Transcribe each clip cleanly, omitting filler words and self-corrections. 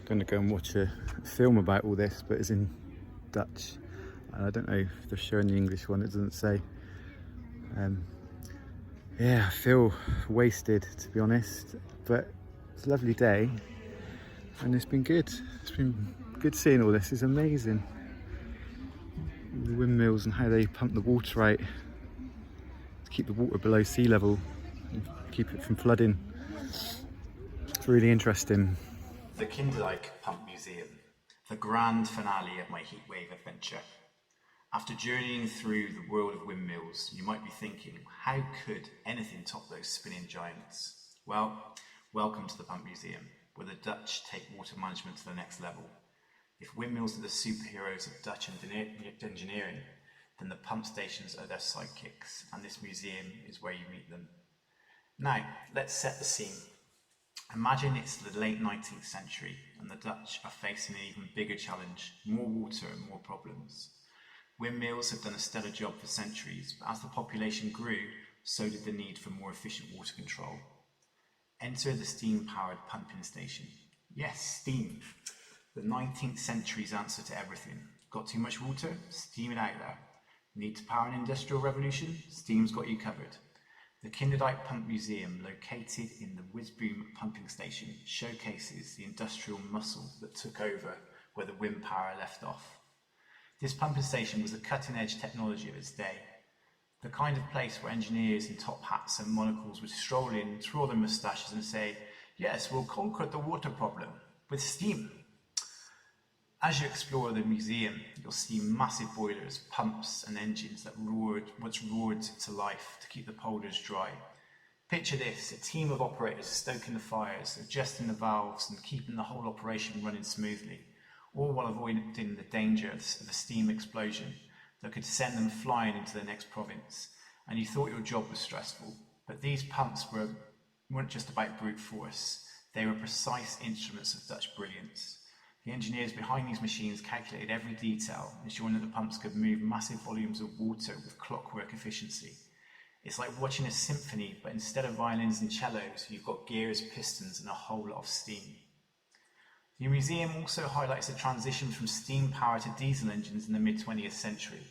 going to go and watch a film about all this, but it's in Dutch. I don't know if they're showing the English one, it doesn't say. Yeah, I feel wasted, to be honest, but it's a lovely day and it's been good. It's been good seeing all this. It's amazing. The windmills and how they pump the water out to keep the water below sea level and keep it from flooding. It's really interesting. The Kinderdijk Pump Museum, the grand finale of my heatwave adventure. After journeying through the world of windmills, you might be thinking, how could anything top those spinning giants? Well, welcome to the Pump Museum, where the Dutch take water management to the next level. If windmills are the superheroes of Dutch engineering, then the pump stations are their sidekicks, and this museum is where you meet them. Now, let's set the scene. Imagine it's the late 19th century, and the Dutch are facing an even bigger challenge, more water and more problems. Windmills have done a stellar job for centuries, but as the population grew, so did the need for more efficient water control. Enter the steam-powered pumping station. Yes, steam. The 19th century's answer to everything. Got too much water? Steam it out there. Need to power an industrial revolution? Steam's got you covered. The Kinderdijk Pump Museum, located in the whiz-boom pumping station, showcases the industrial muscle that took over where the wind power left off. This pumping station was the cutting-edge technology of its day, the kind of place where engineers in top hats and monocles would stroll in, twirl their moustaches and say, yes, we'll conquer the water problem with steam. As you explore the museum, you'll see massive boilers, pumps and engines that roared to life to keep the polders dry. Picture this, a team of operators stoking the fires, adjusting the valves and keeping the whole operation running smoothly, all while avoiding the danger of a steam explosion that could send them flying into the next province. And you thought your job was stressful, but these pumps weren't just about brute force, they were precise instruments of Dutch brilliance. The engineers behind these machines calculated every detail, ensuring that the pumps could move massive volumes of water with clockwork efficiency. It's like watching a symphony, but instead of violins and cellos, you've got gears, pistons and a whole lot of steam. The museum also highlights the transition from steam power to diesel engines in the mid-20th century.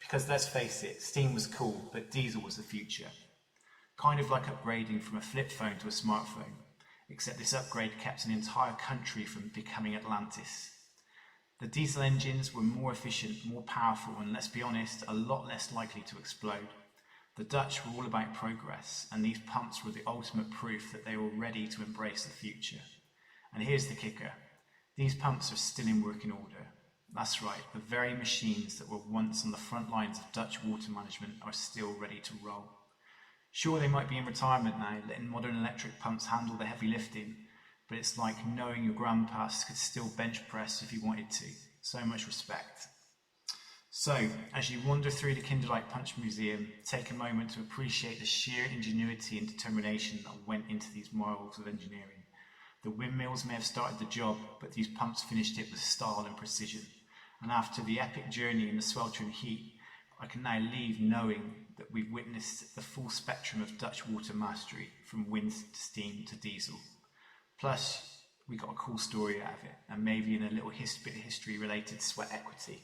Because let's face it, steam was cool, but diesel was the future. Kind of like upgrading from a flip phone to a smartphone, except this upgrade kept an entire country from becoming Atlantis. The diesel engines were more efficient, more powerful, and let's be honest, a lot less likely to explode. The Dutch were all about progress, and these pumps were the ultimate proof that they were ready to embrace the future. And here's the kicker. These pumps are still in working order. That's right, the very machines that were once on the front lines of Dutch water management are still ready to roll. Sure, they might be in retirement now, letting modern electric pumps handle the heavy lifting, but it's like knowing your grandpas could still bench press if he wanted to. So much respect. So, as you wander through the Kinderdijk Pump Museum, take a moment to appreciate the sheer ingenuity and determination that went into these marvels of engineering. The windmills may have started the job, but these pumps finished it with style and precision. And after the epic journey in the sweltering heat, I can now leave knowing that we've witnessed the full spectrum of Dutch water mastery, from wind to steam to diesel. Plus, we got a cool story out of it, and maybe in a little bit of history related to sweat equity.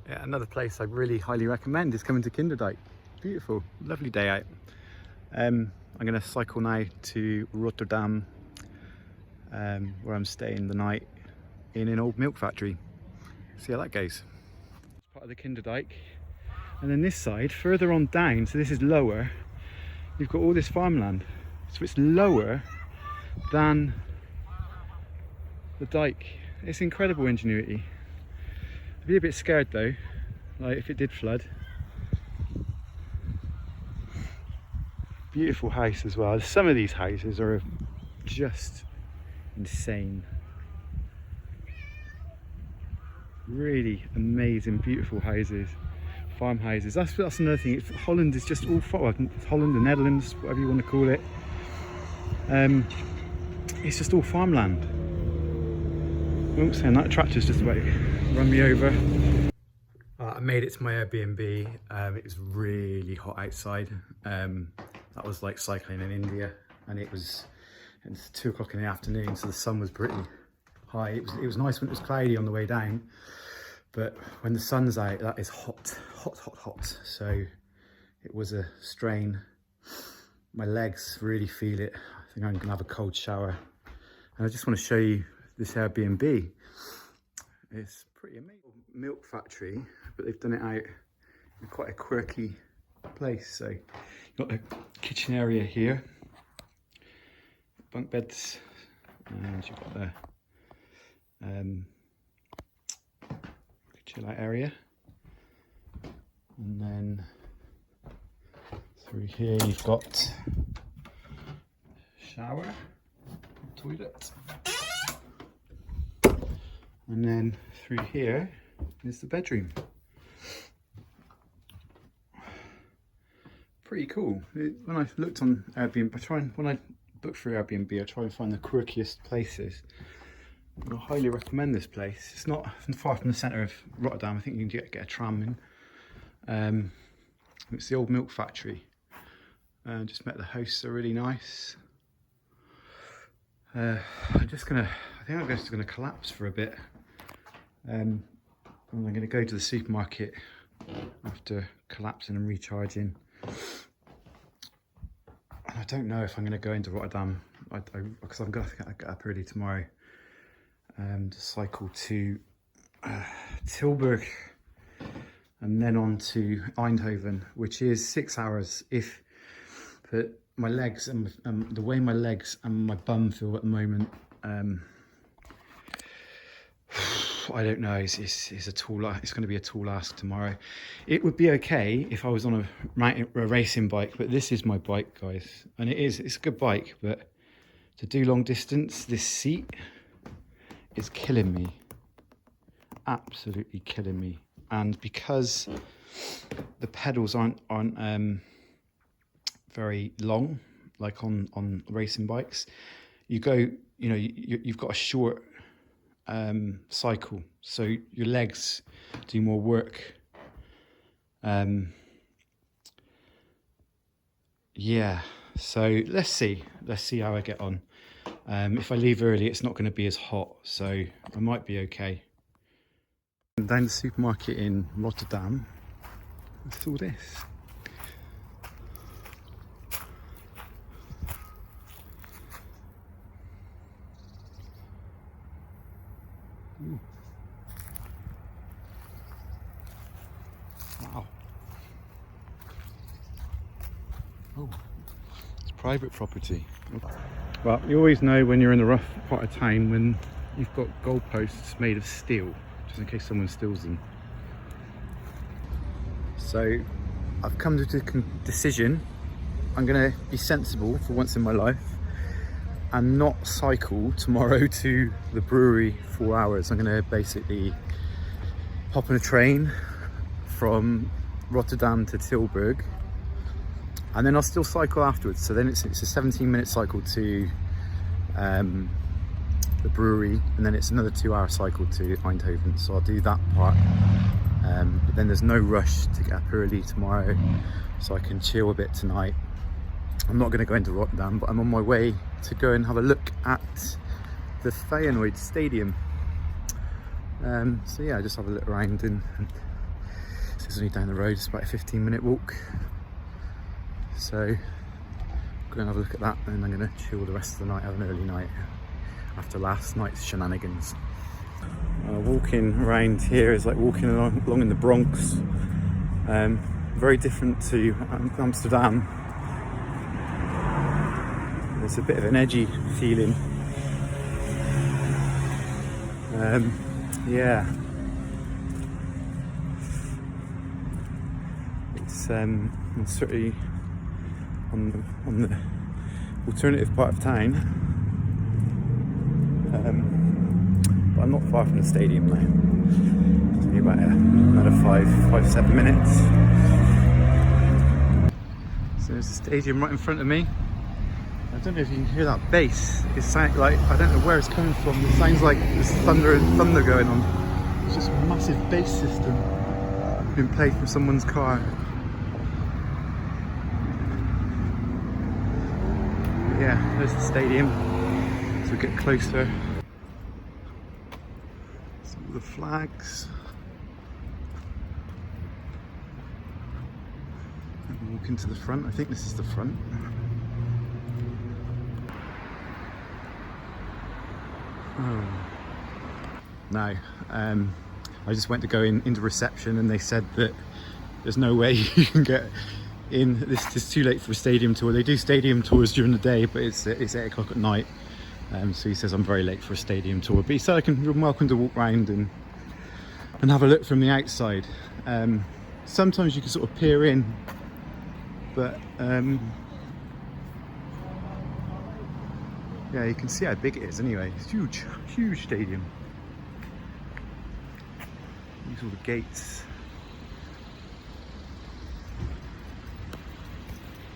Yeah, another place I really highly recommend is coming to Kinderdijk. Beautiful, lovely day out. I'm going to cycle now to Rotterdam, where I'm staying the night in an old milk factory. See how that goes. It's part of the Kinderdijk. And then this side, further on down, so this is lower, you've got all this farmland. So it's lower than the dike. It's incredible ingenuity. I'd be a bit scared though, like if it did flood. Beautiful house as well. Some of these houses are just insane. Really amazing, beautiful houses, farmhouses. That's another thing. Holland is just all Holland, the Netherlands, whatever you want to call it. It's just all farmland. Oops, and that tractor's just about to run me over. I made it to my Airbnb. It was really hot outside. That was like cycling in India, and it was It's 2 o'clock in the afternoon, so the sun was pretty high. It was nice when it was cloudy on the way down, but when the sun's out, that is hot, hot, hot, hot. So it was a strain. My legs really feel it. I think I'm gonna have a cold shower. And I just want to show you this Airbnb. It's pretty amazing. Milk factory, but they've done it out in quite a quirky place. So you've got the kitchen area here, bunk beds, and you've got the chill out area, and then through here you've got shower, toilet, and then through here is the bedroom. Pretty cool. When I looked on Airbnb, when I book through Airbnb, I try and find the quirkiest places. I highly recommend this place. It's not far from the centre of Rotterdam. I think you can get a tram in. It's the old milk factory. Just met the hosts, are really nice. I think I'm just gonna collapse for a bit. And I'm gonna go to the supermarket after collapsing and recharging. And I don't know if I'm gonna go into Rotterdam because I'm gonna get up early tomorrow to cycle to Tilburg and then on to Eindhoven, which is 6 hours. But my legs and the way my legs and my bum feel at the moment, I don't know. It's going to be a tall ask tomorrow. It would be okay if I was on a racing bike, but this is my bike, guys, and it's a good bike. But to do long distance, this seat is killing me, absolutely killing me. And because the pedals aren't very long, like on racing bikes, you've got a short cycle, so your legs do more work. Yeah, so let's see how I get on. If I leave early, it's not going to be as hot, so I might be okay. Down the supermarket in Rotterdam, what's all this? Ooh. Wow. Oh, it's private property. Well, you always know when you're in the rough part of town when you've got goalposts made of steel, just in case someone steals them. So I've come to the decision, I'm going to be sensible for once in my life and not cycle tomorrow to the brewery 4 hours. I'm going to basically hop on a train from Rotterdam to Tilburg, and then I'll still cycle afterwards. So then it's a 17-minute cycle to the brewery, and then it's another 2-hour cycle to Eindhoven. So I'll do that part, but then there's no rush to get up early tomorrow, so I can chill a bit tonight. I'm not going to go into Rotterdam, but I'm on my way to go and have a look at the Feyenoord Stadium. So yeah, I just have a look around, and it's only down the road. It's about a 15-minute walk. So I'm going to have a look at that, and I'm going to chill the rest of the night, have an early night after last night's shenanigans. Walking around here is like walking along in the Bronx. Very different to Amsterdam. There's a bit of an edgy feeling. Yeah. It's certainly on the alternative part of town. But I'm not far from the stadium now. It's only about another 5-7 minutes. So there's the stadium right in front of me. I don't know if you can hear that bass. It sounds like, I don't know where it's coming from. It sounds like there's thunder going on. It's just a massive bass system being played from someone's car. Yeah, there's the stadium. So we get closer. See all the flags. And walk into the front. I think this is the front. Oh. No, I just went to go into reception and they said that there's no way you can get in. This is too late for a stadium tour. They do stadium tours during the day, but it's 8 o'clock at night. So he says I'm very late for a stadium tour. But he said I'm welcome to walk around and have a look from the outside. Sometimes you can sort of peer in, but yeah, you can see how big it is anyway. It's huge, huge stadium. These are all the gates.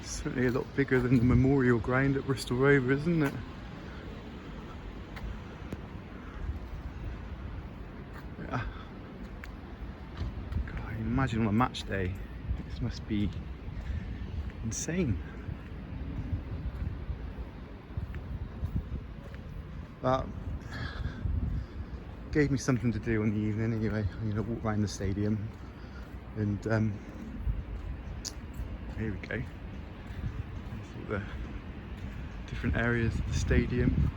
Certainly a lot bigger than the memorial ground at Bristol Rovers, isn't it? Yeah. God, imagine on a match day. This must be insane. But gave me something to do in the evening anyway. I'm going to walk around the stadium and here we go. There's all the different areas of the stadium.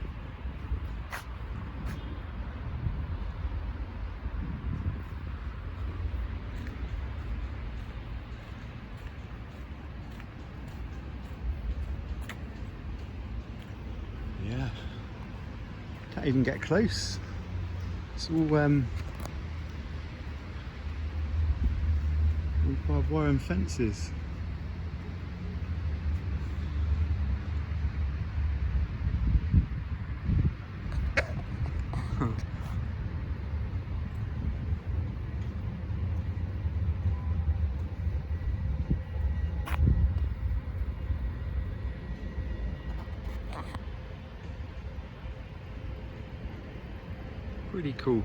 Yeah, can't even get close. It's all barbed wire and fences. Pretty cool.